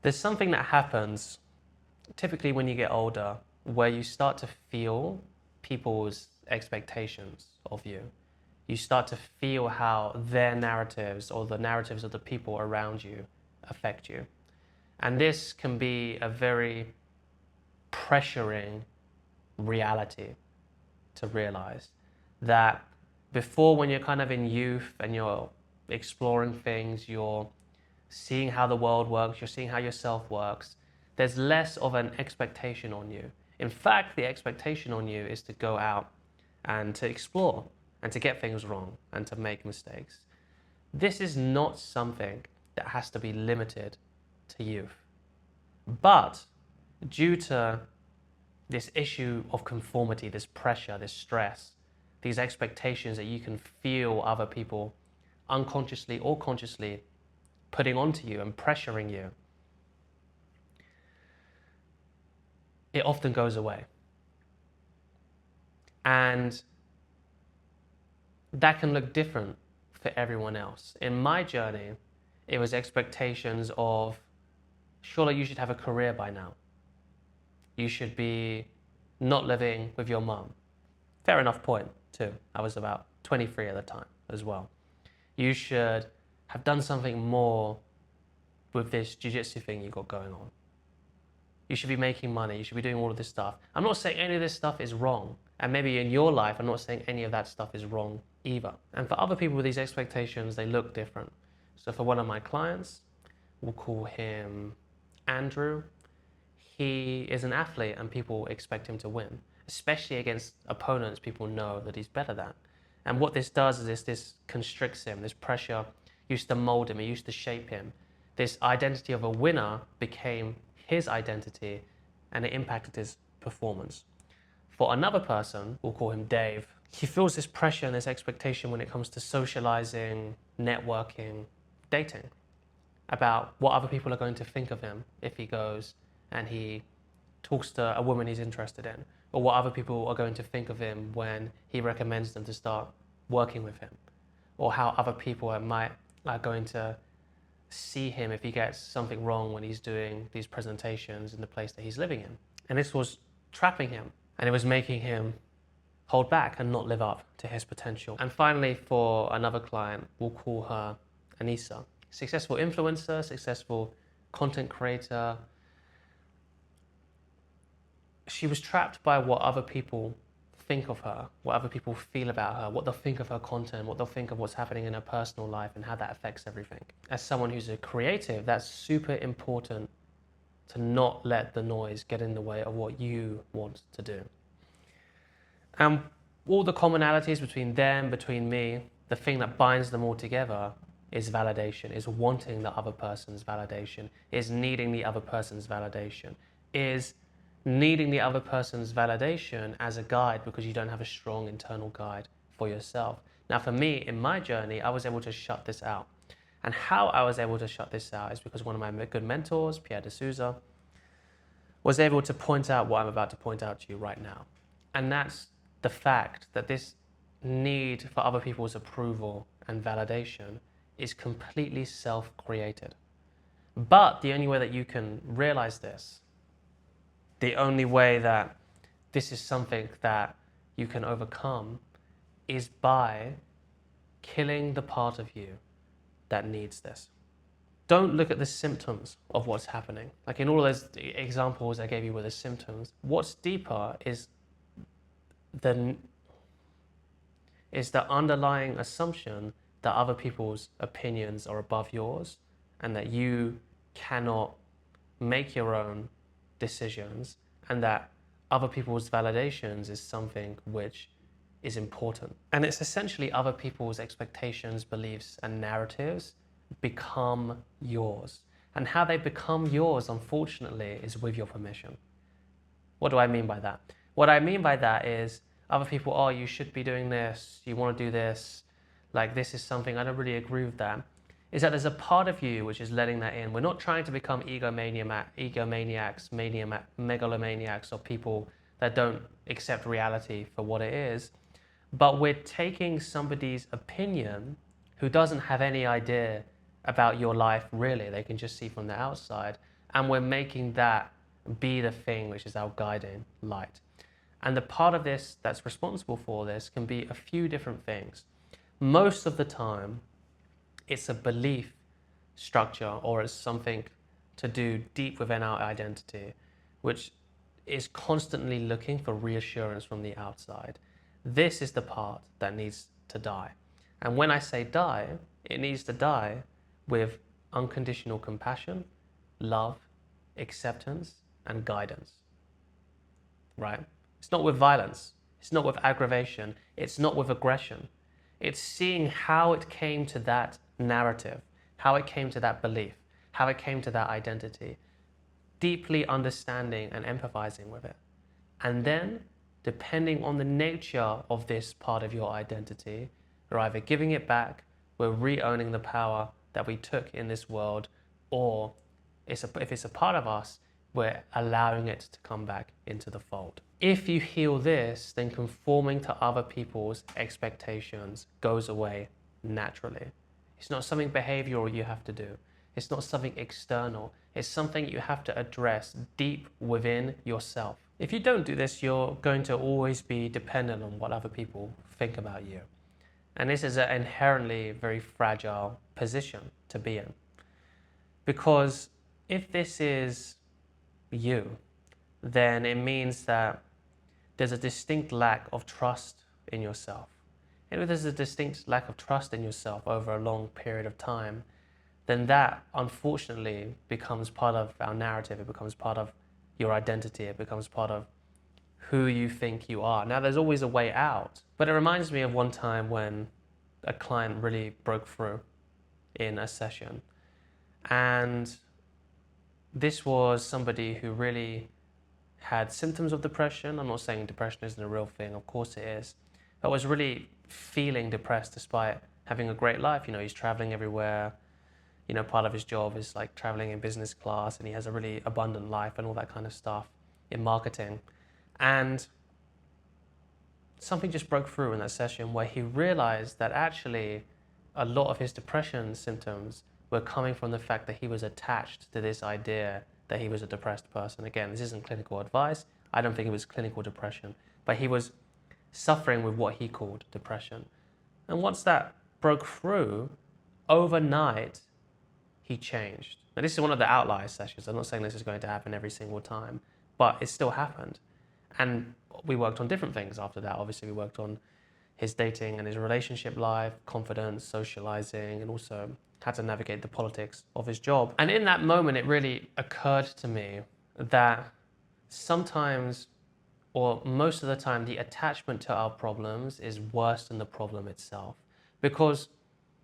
There's something that happens typically when you get older where you start to feel people's expectations of you. You start to feel how their narratives or the narratives of the people around you affect you. And this can be a very pressuring reality to realize that before, when you're kind of in youth and you're exploring things, you're seeing how the world works, you're seeing how yourself works, there's less of an expectation on you. In fact, the expectation on you is to go out and to explore and to get things wrong and to make mistakes. This is not something that has to be limited to youth. But due to this issue of conformity, this pressure, this stress, these expectations that you can feel other people unconsciously or consciously putting onto you and pressuring you, it often goes away. And that can look different for everyone else. In my journey, it was expectations of, surely you should have a career by now. You should be not living with your mum. Fair enough point, too. I was about 23 at the time as well. You should have done something more with this jiu-jitsu thing you got going on. You should be making money. You should be doing all of this stuff. I'm not saying any of this stuff is wrong. And maybe in your life, I'm not saying any of that stuff is wrong either. And for other people with these expectations, they look different. So for one of my clients, we'll call him Andrew. He is an athlete and people expect him to win, especially against opponents people know that he's better than. And what this does is this constricts him. This pressure used to mold him, it used to shape him. This identity of a winner became his identity and it impacted his performance. For another person, we'll call him Dave, he feels this pressure and this expectation when it comes to socializing, networking, dating, about what other people are going to think of him if he goes and he talks to a woman he's interested in, or what other people are going to think of him when he recommends them to start working with him, or how other people are going to see him if he gets something wrong when he's doing these presentations in the place that he's living in. And this was trapping him, and it was making him hold back and not live up to his potential. And finally, for another client, we'll call her Anissa. Successful influencer, successful content creator. She was trapped by what other people think of her, what other people feel about her, what they'll think of her content, what they'll think of what's happening in her personal life and how that affects everything. As someone who's a creative, that's super important to not let the noise get in the way of what you want to do. And all the commonalities between them, between me, the thing that binds them all together is validation, is wanting the other person's validation, is needing the other person's validation, is needing the other person's validation as a guide because you don't have a strong internal guide for yourself. Now for me, in my journey, I was able to shut this out. And how I was able to shut this out is because one of my good mentors, Pierre de Souza, was able to point out what I'm about to point out to you right now. And that's the fact that this need for other people's approval and validation is completely self-created. But the only way that you can realize this, the only way that this is something that you can overcome is by killing the part of you that needs this. Don't look at the symptoms of what's happening. Like in all of those examples I gave you with the symptoms, what's deeper is the underlying assumption that other people's opinions are above yours and that you cannot make your own decisions and that other people's validations is something which is important. And it's essentially other people's expectations, beliefs, and narratives become yours. And how they become yours, unfortunately, is with your permission. What do I mean by that? What I mean by that is other people, oh, you should be doing this, you want to do this, like this is something, I don't really agree with that. Is that there's a part of you which is letting that in. We're not trying to become egomaniacs, megalomaniacs, or people that don't accept reality for what it is. But we're taking somebody's opinion who doesn't have any idea about your life really, they can just see from the outside, And we're making that be the thing which is our guiding light. And the part of this that's responsible for this can be a few different things. Most of the time, it's a belief structure, or it's something to do deep within our identity, which is constantly looking for reassurance from the outside. This is the part that needs to die. And when I say die, it needs to die with unconditional compassion, love, acceptance, and guidance. Right? It's not with violence. It's not with aggravation. It's not with aggression. It's seeing how it came to that narrative, how it came to that belief, how it came to that identity, deeply understanding and empathizing with it. And then, depending on the nature of this part of your identity, we're either giving it back, we're re-owning the power that we took in this world, or if it's a part of us, we're allowing it to come back into the fold. If you heal this, then conforming to other people's expectations goes away naturally. It's not something behavioral you have to do. It's not something external. It's something you have to address deep within yourself. If you don't do this, you're going to always be dependent on what other people think about you. And this is an inherently very fragile position to be in. Because if this is you, then it means that there's a distinct lack of trust in yourself. And if there's a distinct lack of trust in yourself over a long period of time, then that unfortunately becomes part of our narrative. It becomes part of your identity. It becomes part of who you think you are. Now, there's always a way out, but it reminds me of one time when a client really broke through in a session. And this was somebody who really had symptoms of depression. I'm not saying depression isn't a real thing, of course it is, but was really feeling depressed despite having a great life. You know, he's traveling everywhere. You know, part of his job is like traveling in business class, and he has a really abundant life and all that kind of stuff in marketing. And something just broke through in that session where he realized that actually a lot of his depression symptoms were coming from the fact that he was attached to this idea that he was a depressed person. Again, this isn't clinical advice. I don't think it was clinical depression, but he was suffering with what he called depression. And once that broke through, overnight, he changed. Now, this is one of the outlier sessions. I'm not saying this is going to happen every single time, but it still happened. And we worked on different things after that. Obviously, we worked on his dating and his relationship life, confidence, socializing, and also how to navigate the politics of his job. And in that moment, it really occurred to me that sometimes, or most of the time, the attachment to our problems is worse than the problem itself. Because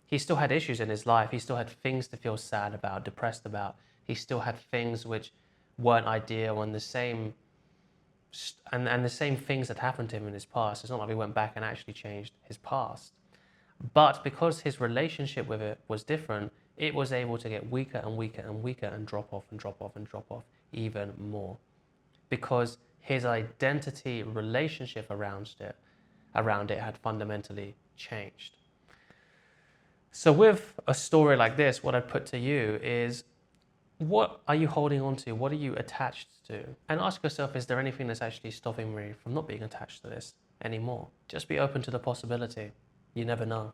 he still had issues in his life. He still had things to feel sad about, depressed about. He still had things which weren't ideal, and the same things that happened to him in his past. It's not like we went back and actually changed his past. But because his relationship with it was different, it was able to get weaker and weaker and weaker and drop off and drop off and drop off even more. Because his identity relationship around it had fundamentally changed. So with a story like this, what I'd put to you is, what are you holding on to? What are you attached to? And ask yourself, is there anything that's actually stopping me from not being attached to this anymore? Just be open to the possibility. You never know.